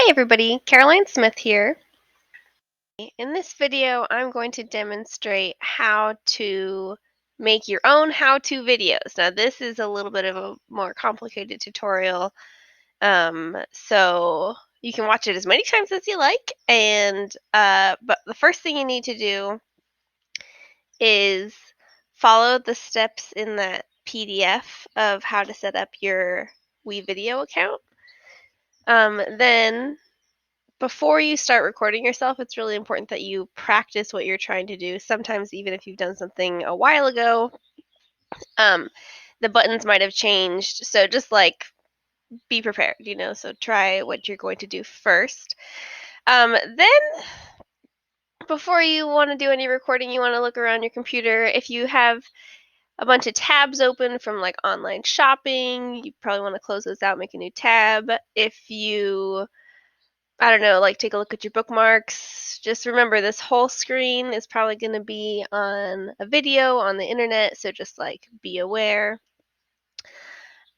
Hi everybody, Caroline Smith here. In this video, I'm going to demonstrate how to make your own how-to videos. Now this is a little bit of a more complicated tutorial, so you can watch it as many times as you like. But the first thing you need to do is follow the steps in that PDF of how to set up your WeVideo account. Then before you start recording yourself, it's really important that you practice what you're trying to do. Sometimes, even if you've done something a while ago, the buttons might have changed. So just like be prepared, so try what you're going to do first. Then, before you want to do any recording, you want to look around your computer. If you have a bunch of tabs open from like online shopping, you probably want to close those out, make a new tab. If you I don't know, like take a look at your bookmarks. Just remember this whole screen is probably going to be on a video on the internet, so just like be aware.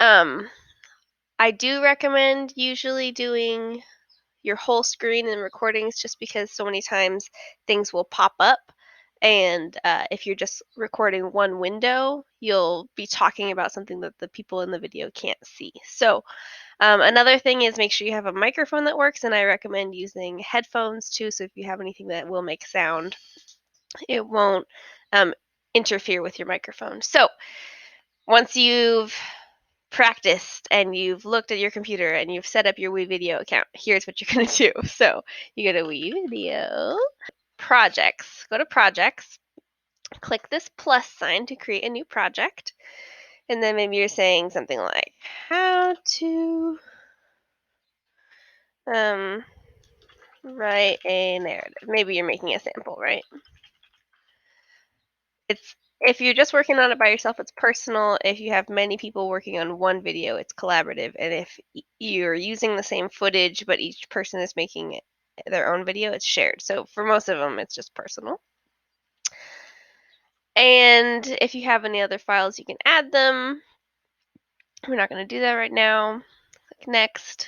I do recommend usually doing your whole screen in recordings just because so many times things will pop up. And if you're just recording one window, you'll be talking about something that the people in the video can't see. So another thing is make sure you have a microphone that works, and I recommend using headphones too, so if you have anything that will make sound, it won't interfere with your microphone. So once you've practiced and you've looked at your computer and you've set up your WeVideo account, here's what you're going to do. So you go to WeVideo, Projects, go to Projects, click this plus sign to create a new project, and then maybe you're saying something like, how to write a narrative. Maybe you're making a sample, right? If you're just working on it by yourself, it's personal. If you have many people working on one video, it's collaborative. And if you're using the same footage, but each person is making their own video, it's shared. So for most of them, it's just personal. And if you have any other files, you can add them. We're not going to do that right now. Click next.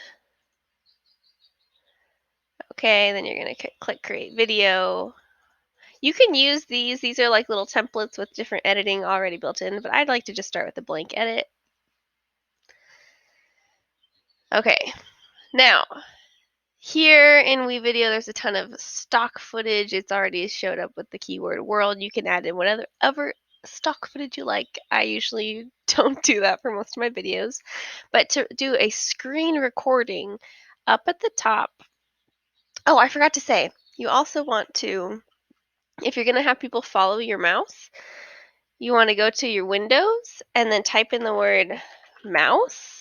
Okay, then you're going to click create video. You can use these. These are like little templates with different editing already built in, but I'd like to just start with a blank edit. Okay, now here in WeVideo, there's a ton of stock footage. It's already showed up with the keyword world. You can add in whatever stock footage you like. I usually don't do that for most of my videos, but to do a screen recording up at the top. Oh, I forgot to say, you also want to, if you're going to have people follow your mouse, you want to go to your Windows and then type in the word mouse,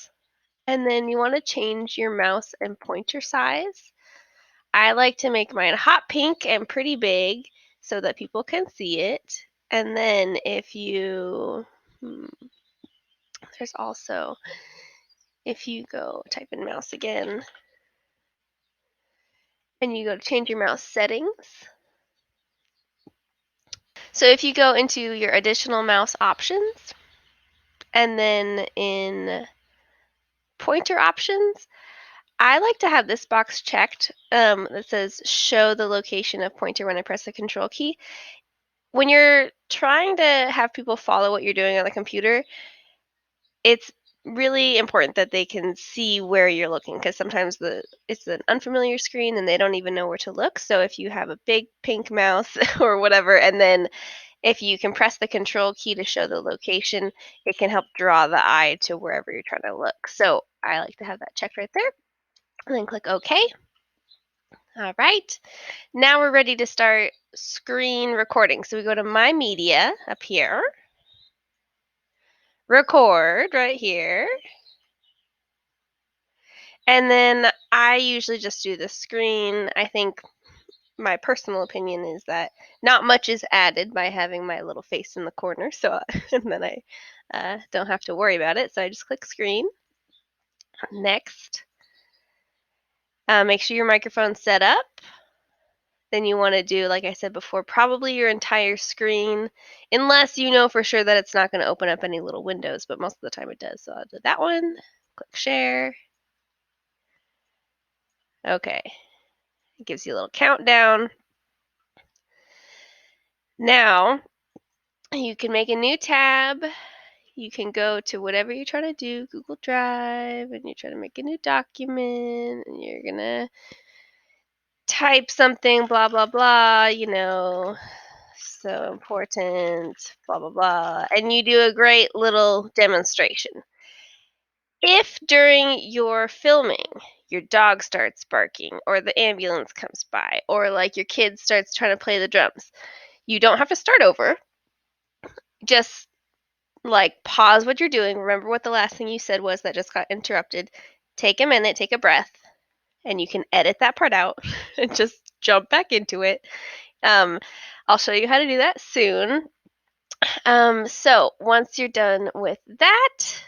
and then you want to change your mouse and pointer size. I like to make mine hot pink and pretty big so that people can see it. And then if you, there's also, if you go type in mouse again, and you go to change your mouse settings. So if you go into your additional mouse options, and then in pointer options, I like to have this box checked that says show the location of pointer when I press the control key. When you're trying to have people follow what you're doing on the computer, it's really important that they can see where you're looking, because sometimes it's an unfamiliar screen and they don't even know where to look. So if you have a big pink mouse or whatever, and then if you can press the control key to show the location, it can help draw the eye to wherever you're trying to look. So I like to have that checked right there. And then click OK. All right. Now we're ready to start screen recording. So we go to My Media up here. Record right here. And then I usually just do the screen. I think my personal opinion is that not much is added by having my little face in the corner. So and then I don't have to worry about it. So I just click screen. Next. Make sure your microphone's set up. Then you want to do, like I said before, probably your entire screen, unless you know for sure that it's not going to open up any little windows, but most of the time it does. So I'll do that one. Click share. Okay. It gives you a little countdown. Now, you can make a new tab. You can go to whatever you're trying to do, Google Drive, and you're trying to make a new document, and you're going to type something, blah, blah, blah, so important, blah, blah, blah. And you do a great little demonstration. If during your filming, your dog starts barking, or the ambulance comes by, or like your kid starts trying to play the drums, you don't have to start over. Just like pause what you're doing. Remember what the last thing you said was that just got interrupted. Take a minute, take a breath, and you can edit that part out and just jump back into it. I'll show you how to do that soon. So once you're done with that,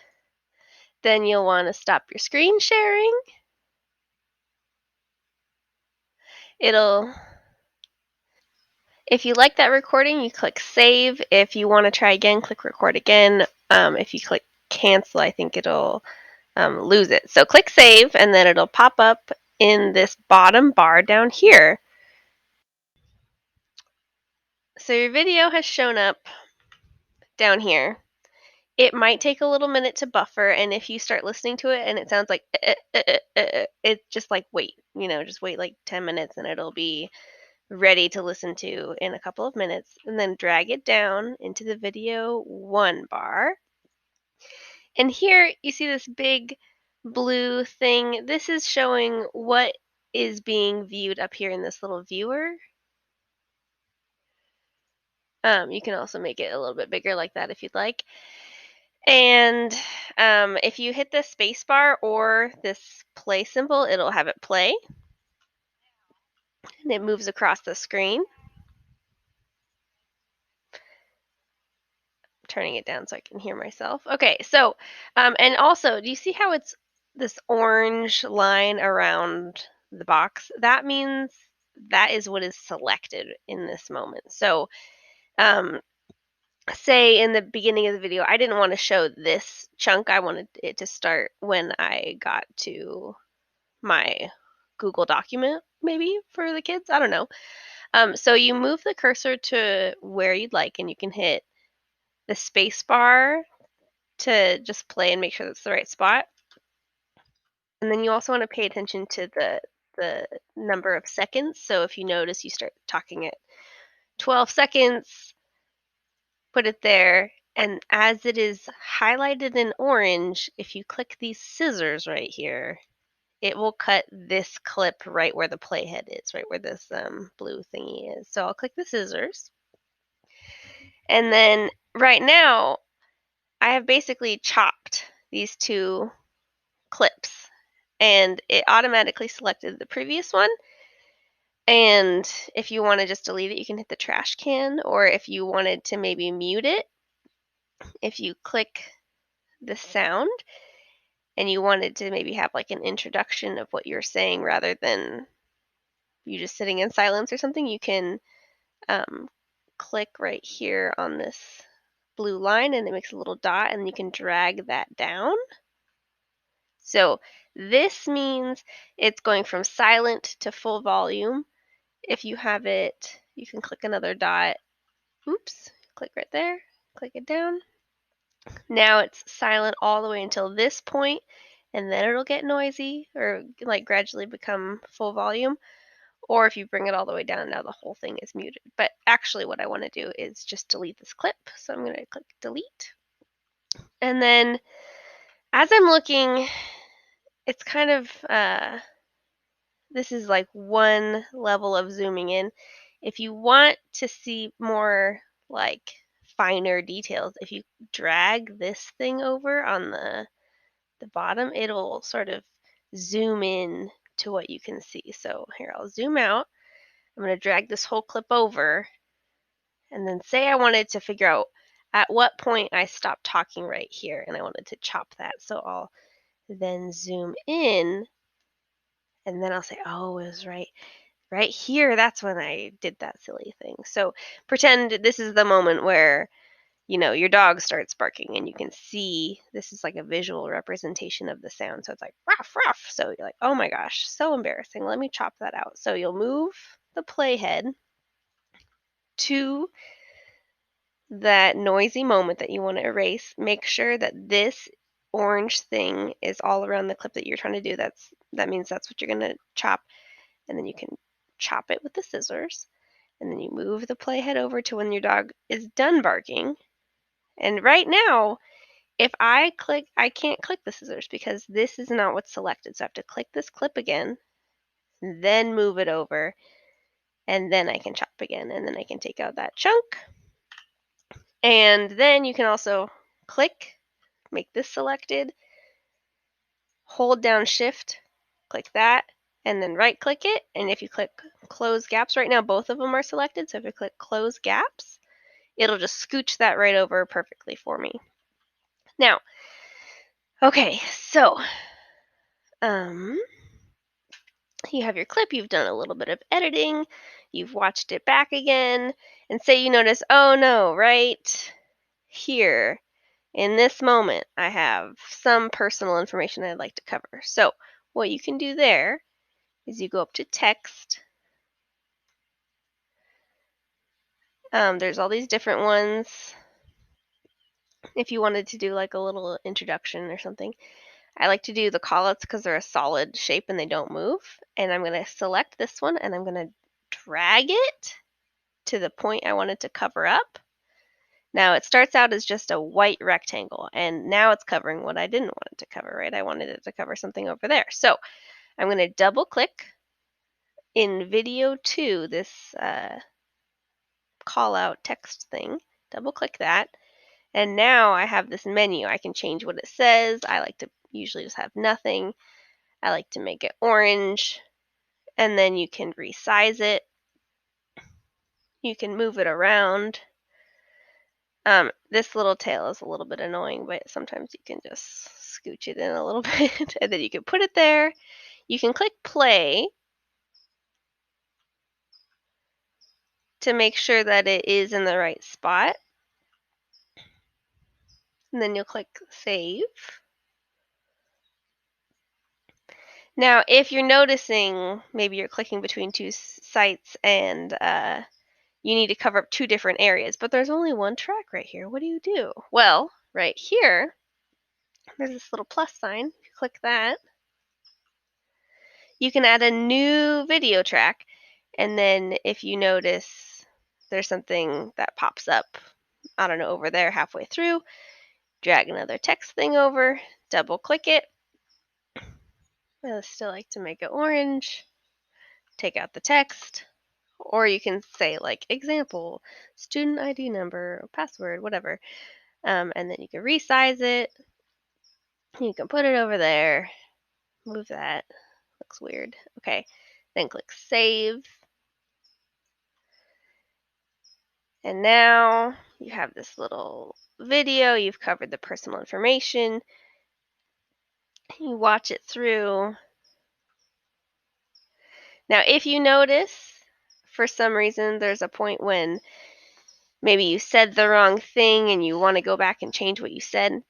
then you'll want to stop your screen sharing. If you like that recording, you click save. If you want to try again, click record again. If you click cancel, I think it'll lose it. So click save, and then it'll pop up in this bottom bar down here. So your video has shown up down here. It might take a little minute to buffer, and if you start listening to it and it sounds like it's just like wait, just wait like 10 minutes and it'll be ready to listen to in a couple of minutes, and then drag it down into the video 1 bar. And here you see this big blue thing. This is showing what is being viewed up here in this little viewer. You can also make it a little bit bigger like that if you'd like. And if you hit the space bar or this play symbol, it'll have it play. And it moves across the screen. Turning it down so I can hear myself. Okay, so, and also, do you see how it's this orange line around the box? That means that is what is selected in this moment. So, say in the beginning of the video, I didn't want to show this chunk. I wanted it to start when I got to my Google document, maybe for the kids. I don't know. So you move the cursor to where you'd like, and you can hit the space bar to just play and make sure that's the right spot. And then you also want to pay attention to the number of seconds. So if you notice you start talking at 12 seconds, put it there. And as it is highlighted in orange, if you click these scissors right here, it will cut this clip right where the playhead is, right where this blue thingy is. So I'll click the scissors. And then right now, I have basically chopped these 2 clips. And it automatically selected the previous one. And if you want to just delete it, you can hit the trash can. Or if you wanted to maybe mute it, if you click the sound and you wanted to maybe have like an introduction of what you're saying rather than you just sitting in silence or something, you can click right here on this blue line and it makes a little dot and you can drag that down. So this means it's going from silent to full volume. If you have it, you can click another dot. Oops, click right there, click it down. Now it's silent all the way until this point, and then it'll get noisy or like gradually become full volume. Or if you bring it all the way down, now the whole thing is muted. But actually what I want to do is just delete this clip. So I'm going to click delete. And then as I'm looking, it's kind of, this is like one level of zooming in. If you want to see more like finer details, if you drag this thing over on the bottom, it'll sort of zoom in to what you can see. So here, I'll zoom out. I'm going to drag this whole clip over, and then say I wanted to figure out at what point I stopped talking right here, and I wanted to chop that. So I'll then zoom in, and then I'll say, oh, it was right here. That's when I did that silly thing. So pretend this is the moment where your dog starts barking and you can see this is like a visual representation of the sound. So it's like ruff, ruff. So you're like, oh my gosh, so embarrassing. Let me chop that out. So you'll move the playhead to that noisy moment that you want to erase. Make sure that this orange thing is all around the clip that you're trying to do. That means that's what you're going to chop. And then you can chop it with the scissors. And then you move the playhead over to when your dog is done barking. And right now, if I click, I can't click the scissors because this is not what's selected. So I have to click this clip again, then move it over, and then I can chop again, and then I can take out that chunk. And then you can also click, make this selected, hold down Shift, click that, and then right click it. And if you click close gaps, right now both of them are selected. So if you click close gaps, it'll just scooch that right over perfectly for me. Now, okay, so you have your clip, you've done a little bit of editing, you've watched it back again, and say you notice, oh no, right here in this moment, I have some personal information I'd like to cover. So what you can do there is you go up to text. There's all these different ones. If you wanted to do like a little introduction or something, I like to do the callouts because they're a solid shape and they don't move. And I'm going to select this one and I'm going to drag it to the point I wanted to cover up. Now it starts out as just a white rectangle, and now it's covering what I didn't want it to cover, right? I wanted it to cover something over there. So I'm going to double click in video 2, this call out text thing. Double click that. And now I have this menu. I can change what it says. I like to usually just have nothing. I like to make it orange. And then you can resize it. You can move it around. This little tail is a little bit annoying, but sometimes you can just scooch it in a little bit. And then you can put it there. You can click play to make sure that it is in the right spot. And then you'll click save. Now, if you're noticing, maybe you're clicking between two sites and you need to cover up 2 different areas, but there's only one track right here. What do you do? Well, right here, there's this little plus sign. If you click that, you can add a new video track. And then if you notice there's something that pops up, I don't know, over there halfway through, drag another text thing over, double click it. I still like to make it orange. Take out the text. Or you can say like example, student ID number, password, whatever. And then you can resize it. You can put it over there. Move that. Looks weird. Okay. Then click save. And now you have this little video. You've covered the personal information. You watch it through. Now, if you notice, for some reason, there's a point when maybe you said the wrong thing and you want to go back and change what you said.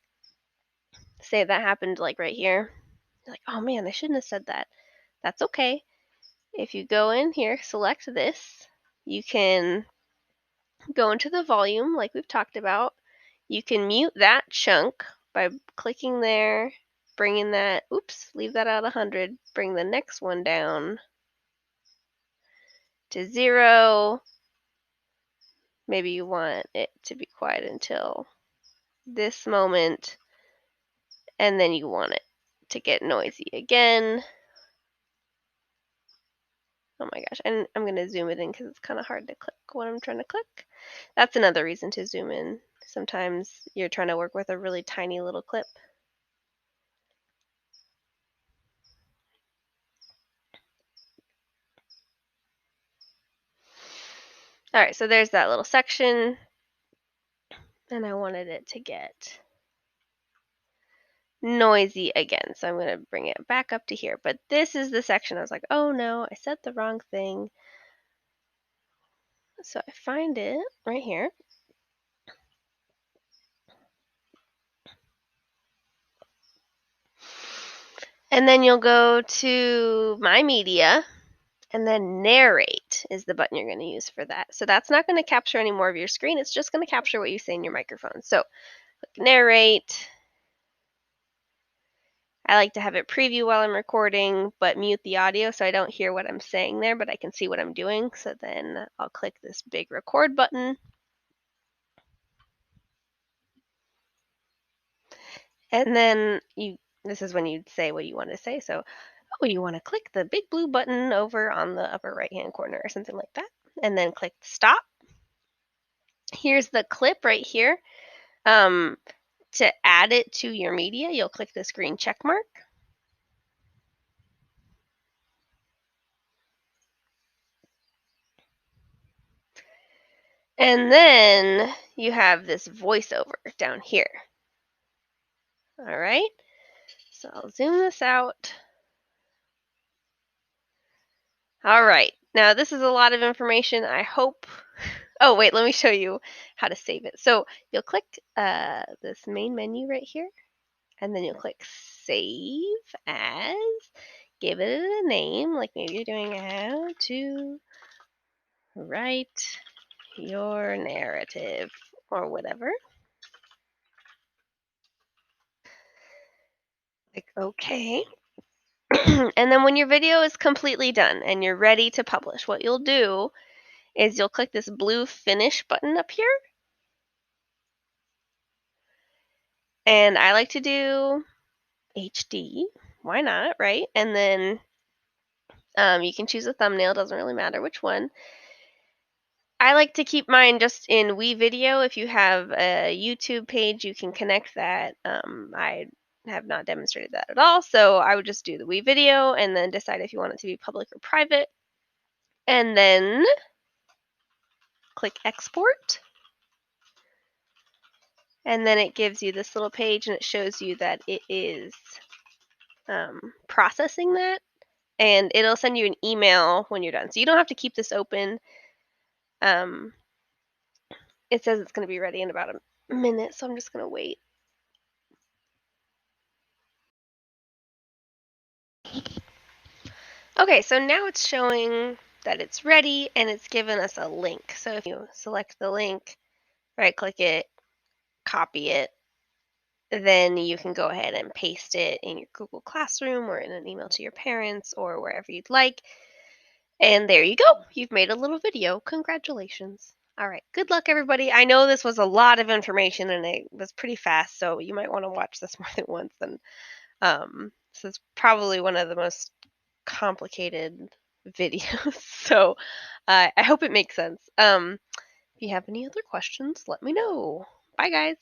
Say that happened like right here. You're like, oh man, I shouldn't have said that. That's okay. If you go in here, select this, you can go into the volume like we've talked about. You can mute that chunk by clicking there, bringing that, leave that at 100, bring the next one down to 0. Maybe you want it to be quiet until this moment, and then you want it to get noisy again. Oh my gosh, and I'm going to zoom it in because it's kind of hard to click what I'm trying to click. That's another reason to zoom in. Sometimes you're trying to work with a really tiny little clip. All right, so there's that little section, and I wanted it to get noisy again. So I'm going to bring it back up to here. But this is the section I was like, oh no, I said the wrong thing. So I find it right here. And then you'll go to My Media, and then Narrate is the button you're going to use for that. So that's not going to capture any more of your screen. It's just going to capture what you say in your microphone. So click Narrate. I like to have it preview while I'm recording, but mute the audio so I don't hear what I'm saying there, but I can see what I'm doing. So then I'll click this big record button. And then this is when you say what you want to say. So, oh, you want to click the big blue button over on the upper right-hand corner or something like that. And then click stop. Here's the clip right here. To add it to your media, you'll click this green check mark. And then you have this voiceover down here. All right, so I'll zoom this out. All right, now this is a lot of information. I hope, oh wait, let me show you how to save it. So you'll click this main menu right here, and then you'll click Save As, give it a name, like maybe you're doing how to write your narrative or whatever. Like, okay. And then when your video is completely done and you're ready to publish, what you'll do is you'll click this blue finish button up here. And I like to do HD. Why not, right? And then you can choose a thumbnail, doesn't really matter which one. I like to keep mine just in WeVideo. If you have a YouTube page, you can connect that. I have not demonstrated that at all, so I would just do the WeVideo and then decide if you want it to be public or private. And then click export. And then it gives you this little page and it shows you that it is processing that. And it'll send you an email when you're done. So you don't have to keep this open. It says it's going to be ready in about a minute, so I'm just going to wait. Okay, so now it's showing that it's ready and it's given us a link. So if you select the link, right click it, copy it, then you can go ahead and paste it in your Google Classroom or in an email to your parents or wherever you'd like. And there you go. You've made a little video. Congratulations. All right. Good luck, everybody. I know this was a lot of information and it was pretty fast, so you might want to watch this more than once. And this is probably one of the most complicated videos. So I hope it makes sense. If you have any other questions, let me know. Bye, guys.